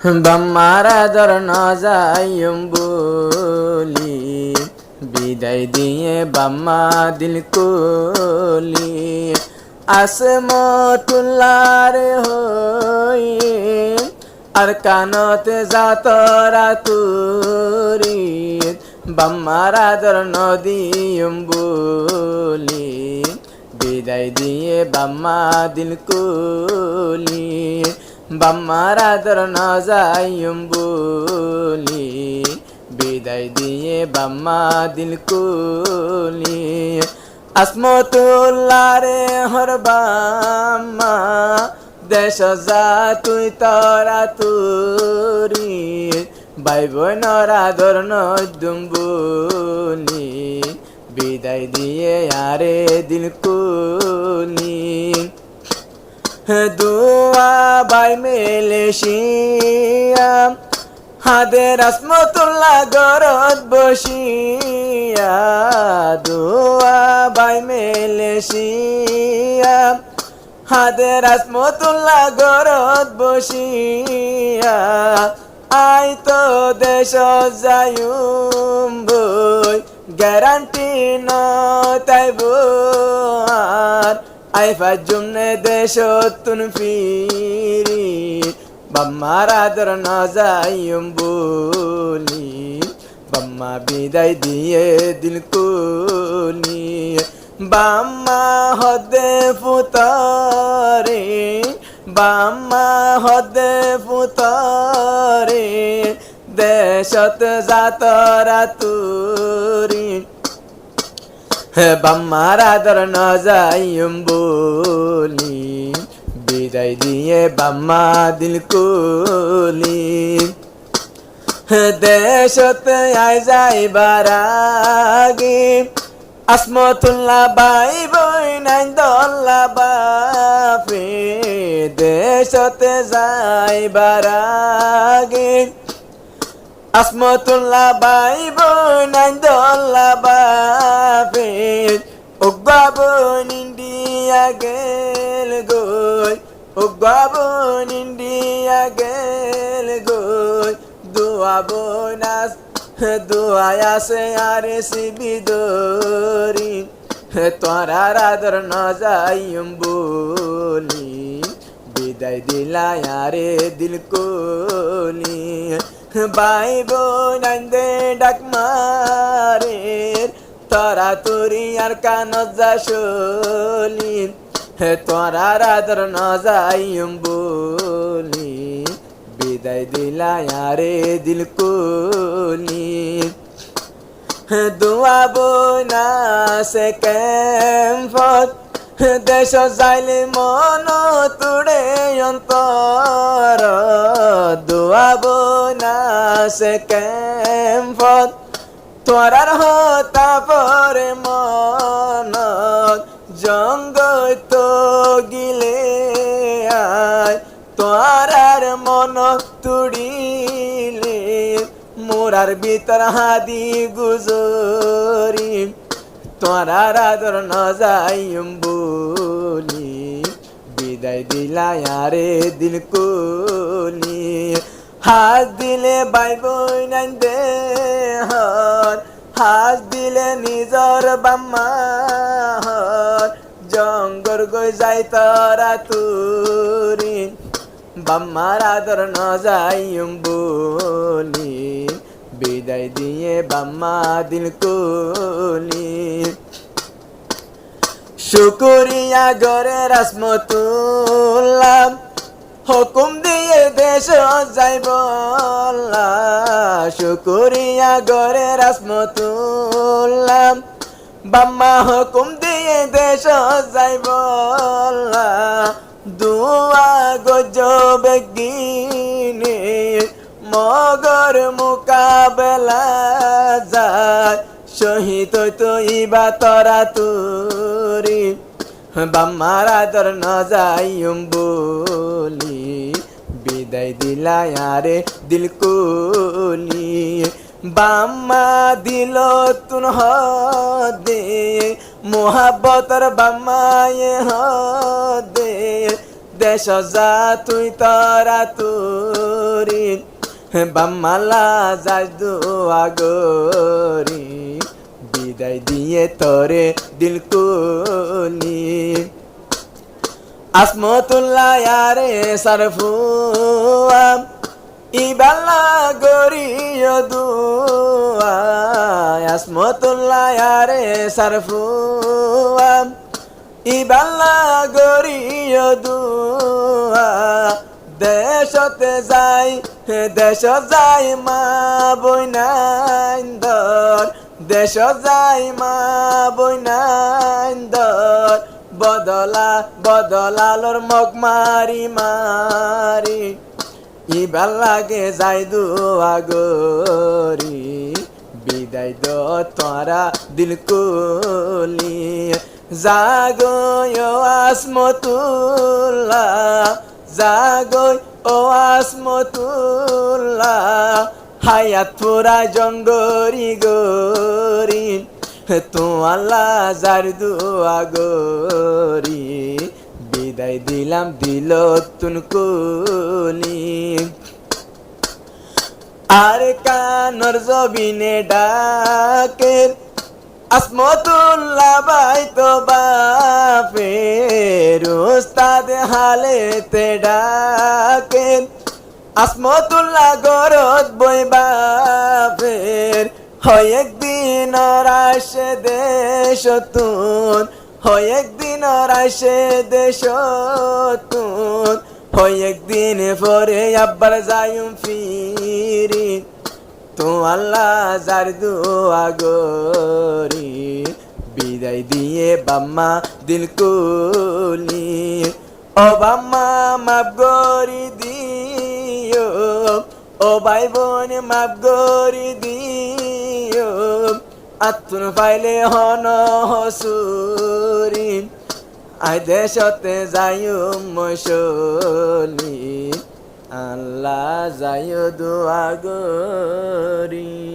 বাম্মারা দর ন যাইম বলি বিদায় দিয়ে বাম্মা দিল কলি আসমতুল্লার হয়ে আর কানতে যাতরা তুরি বাম্মারা দর নদিম বলি বিদায় দিয়ে বাম্মা দিল কলি বাম্মারা দর ন যাইম বলি বিদায় দিয়ে বাম্মা দিল কলি আসমতুল্লারে হর বাম্মা দেশ যা তুই তরা তুরি ভাই বোনরা দর নদুম বলি বিদায় দিয়ে আরে দিল কলি দুয়া বাই মেলেশিয়া হাদে রাসমতুল্লাহ গরদ বসিয়া দুয়া বাই মেলেশিয়া হাদে রাসমতুল্লাহ গরদ বসিয়া আই তো দেশ যাইম বই গ্যারান্টি ন তাইব আর আই ফাজুমনে দেশ তুন ফিরি বাম্মারা দর ন যাইম বলি বাম্মা বিদায় দিয়ে দিল কলি বাম্মা হদে ফুতরে বাম্মা হদে ফুতরে দেশত যাতরা তুরি বাম্মারা দর ন যাইম বলি বিদায় দিয়ে বাম্মা দিল কলি দেশত আই যাইবার আগে আসমতুল্লাহ বাই বই নাই দল্লা বাপে দেশতে যাইবার আগে আসমতুল্লাহ বাই বই নাই দল্লা বাপে উগাবন ইন্ডিয়া গেল গই উগাবন ইন্ডিয়া গেল গই দুয়াবনাস দুয়ায় আসে আরে সিবিদরি তোরা রাদর ন যাইম বলি বিদায় দিলা আরে দিল কলি বাই বোনাইন্দে ডাক মারে তোরা তুরি আর কান যাসলি তোরা রাদর ন যাইম বলি বিদায় দিলা আরে দিল কলি দুয়াবো না সে ক্যাম্পত দেশ যাইলে মন তুড়ে অন্তর দুয়াবো না সে ক্যাম্পত তোরার হতা পরে মন জঙ্গ তো গিলে আয় তোরার মন তুড়িলে মোরার ভিতর হাদি গুজরি তোরা রাদর ন যাইম বলি বিদায় দিলা আরে দিল কলি হাত দিলে বাই বই নাই দেহর হাত দিলে নিজর বাম্মা জঙ্গর গই যাই তোরা তুরি বাম্মারা দর ন যাইম বলি বিদায় দিয়ে বাম্মা দিল কলি শুকরিয়া গরে রাসমতুল্লাহ হুকুম দিয়ে দেশ যাইব শুকরিয়া গরে রাসমতুল্লাহ বাম্মা হুকুম দিয়ে দেশ যাইব দুয়া গজব গিনে মগর মুকাবেলা যায় শহীদ তো ইবা তরা তুরি বাম্মারা দর ন যাইম বলি বিদায় দিলা আরে দিল কলি বাম্মা দিল তুন হদে মোহাব্বতর বাম্মায়ে হদে দেশ যা তুই তরা তুরি বাম্মালা যাস দোয়া গরি বিদায় দিয়ে তরে দিল কুলি আসমতুল্লাহ ইয়ারে সারফুয়া ইবাল্লা গরিয় দুয়া আসমতুল্লাহ ইয়ারে সারফুয়া ইবাল্লা গরিয় দুয়া দেশতে যাই মা বইনাইন্দর দেশ যাই মা বইনাইন্দর বদলালোর মগ মারি মারি ইবার লাগে যাই দুয়া গরি বিদায় দ তোরা দিল কুলি জাগয় আসমতুল্লাহ জাগয় ও আসমতুল্লাহ হায়াত পুরা জঙ্গরি গরি তো আল্লাহ যার দুয়া গরি বিদায় দিলাম দিল তুন কুলি আর কানর জবিনে ডাকে আসমতুল্লাহ ভাই তো বাপের উস্তাদ হালেতে ডাকে আসমতুল্লাহ গরত বই বাপের হয় একদিন রাশে দেশ তুন হয় একদিন রাশে দেশ তুন হয় একদিন পরে আব্বার যাইম ফিরি তো আল্লাহ যার দুয়া গরি বিদায় দিয়ে বাম্মা দিল কুলি ও বাম্মা মাফ গরি দিও ও ভাই বোন মাফ গরি দিও আতুন পাইলে হন হসুরি আই দেশতে যাইও মশলি আল্লাহ যাইও দুয়া গরি